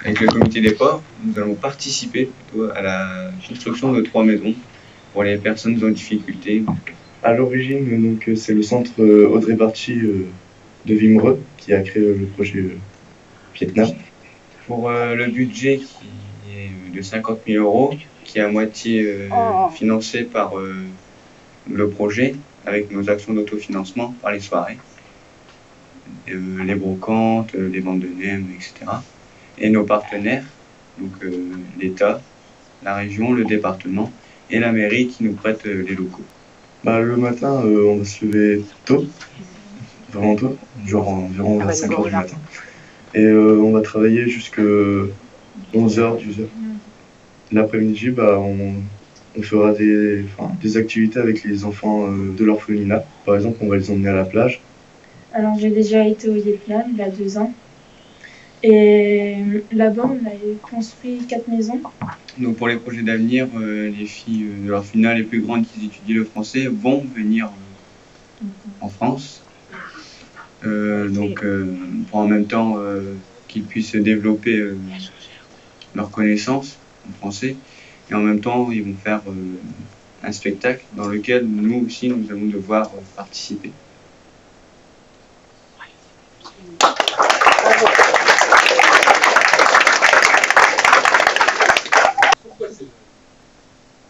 avec le comité des pauvres, nous allons participer plutôt à la construction de 3 maisons pour les personnes en difficulté. À l'origine, donc, c'est le centre Audrey Barchi de Wimereux qui a créé le projet Vietnam. Pour le budget qui est de 50 000 euros, qui est à moitié financé par le projet, avec nos actions d'autofinancement par les soirées, les brocantes, les ventes de nems, etc. Et nos partenaires, donc l'État, la région, le département et la mairie qui nous prête les locaux. Le matin, on va se lever tôt, vraiment tôt, genre environ vers 5 h du matin. Et on va travailler jusqu'à 11 h, 12 h. L'après-midi, on fera des activités avec les enfants de l'orphelinat. Par exemple, on va les emmener à la plage. Alors, j'ai déjà été au Vietnam il y a 2 ans. Et là-bas, on a construit 4 maisons. Donc pour les projets d'avenir, les filles de l'orphelinat les plus grandes qui étudient le français vont venir en France. Pour en même temps qu'ils puissent développer leurs connaissances en français. Et en même temps, ils vont faire un spectacle dans lequel nous aussi, nous allons devoir participer.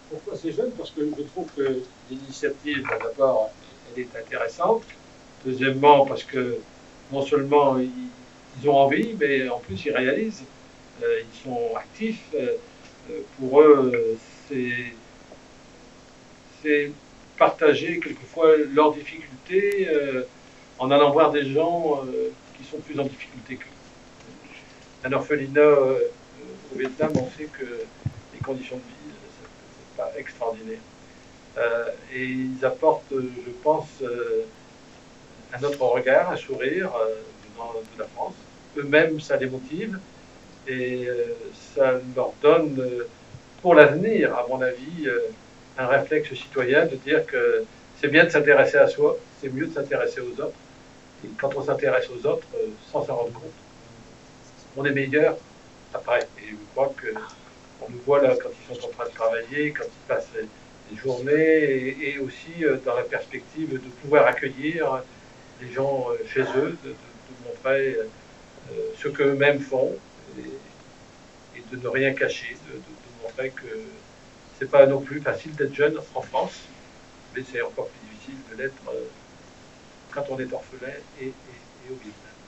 Pourquoi c'est jeune? Parce que je trouve que l'initiative, d'abord, elle est intéressante. Deuxièmement, parce que non seulement ils ont envie, mais en plus ils réalisent. Ils sont actifs. Pour eux, c'est partager quelquefois leurs difficultés en allant voir des gens qui sont plus en difficulté qu'eux. Un orphelinat au Vietnam, on sait que les conditions de vie, c'est pas extraordinaire. Et ils apportent, je pense, un autre regard, un sourire venant de la France. Eux-mêmes, ça les motive et ça leur donne, pour l'avenir, à mon avis, un réflexe citoyen de dire que c'est bien de s'intéresser à soi, c'est mieux de s'intéresser aux autres. Et quand on s'intéresse aux autres, sans s'en rendre compte, on est meilleur après. Et je crois qu'on nous voit là quand ils sont en train de travailler, quand ils passent les journées, et aussi dans la perspective de pouvoir accueillir les gens chez eux, de montrer ce qu'eux-mêmes font, et de ne rien cacher, de montrer que c'est pas non plus facile d'être jeune en France, mais c'est encore plus difficile de l'être quand on est orphelin et au Vietnam.